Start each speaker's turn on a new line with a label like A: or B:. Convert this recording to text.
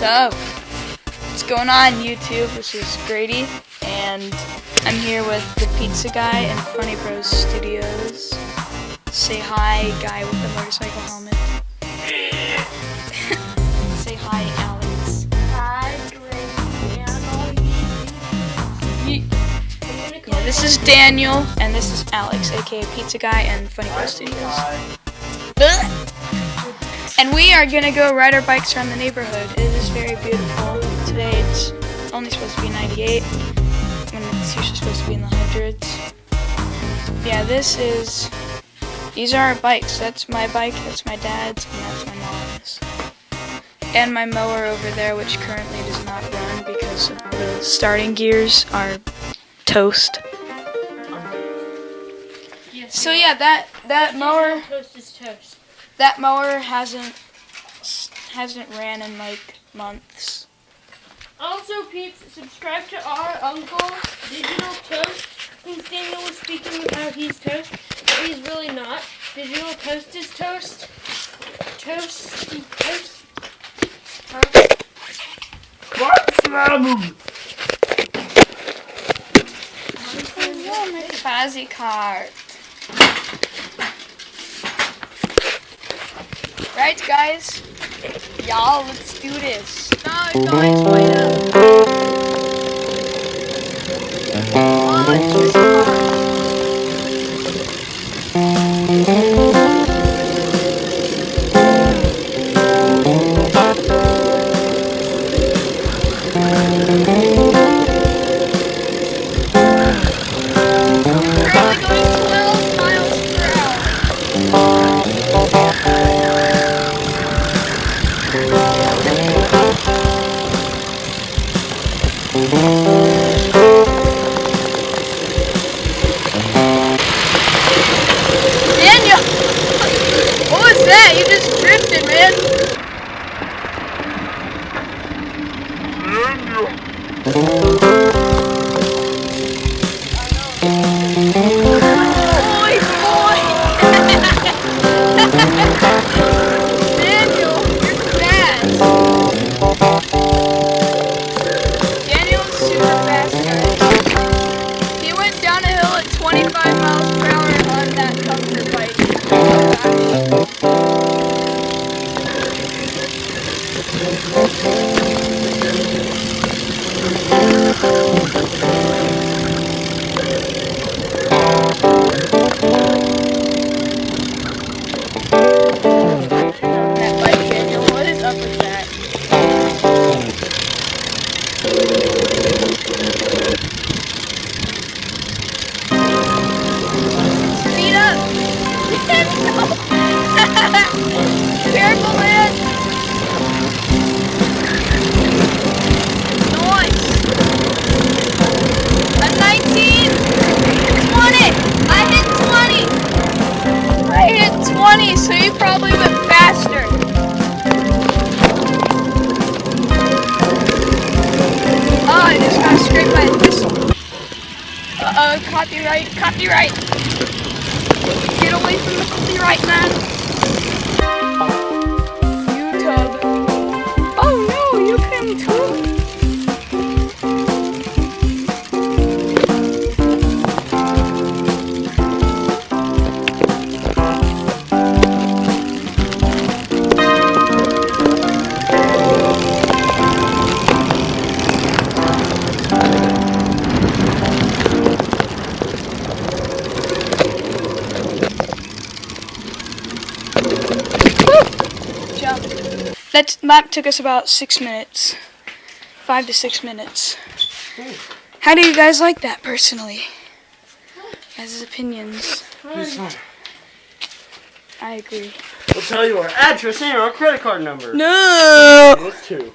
A: up? What's going on, YouTube? This is Grady, and I'm here with the Pizza Guy in Funny Bros Studios. Say hi, guy with the motorcycle helmet. Say hi, Alex.
B: Hi, Grady.
A: Yeah, this is Daniel, and this is Alex, aka Pizza Guy and Funny Bros Studios. And we are gonna go ride our bikes around the neighborhood. It is very beautiful. Today it's only supposed to be 98, when it's usually supposed to be in the hundreds. Yeah, these are our bikes. That's my bike, that's my dad's, and that's my mom's. And my mower over there, which currently does not run because the starting gears are toast.
B: Yes,
A: So yeah, that mower.
B: Toast is toast.
A: That mower hasn't ran in like months.
B: Also, peeps, subscribe to our uncle, Digital Toast. I think Daniel was speaking of how he's toast, but he's really not. Digital Toast is toast. Toasty toast.
A: Fuzzy cart. Right, guys? Y'all, let's do this. No, it's way up. Oh, it's just Daniel! What was that? You just drifted, man. Holy boy! Daniel, you're fast. Daniel's super fast, guys. He went down a hill at 25 miles per hour on that comfort bike. That bike, Daniel, what is up with that? Speed up! Careful, man! Nice! A 19! 20! I hit 20! I hit 20, so you probably went faster. Oh, I just got scraped by a whistle. Uh-oh, copyright, copyright. Get away from the copyright, man. YouTube. Oh no, you can too. That took us about 6 minutes. 5 to 6 minutes. How do you guys like that personally? As opinions. I agree.
C: We'll tell you our address and our credit card number.
A: No!
C: Those two.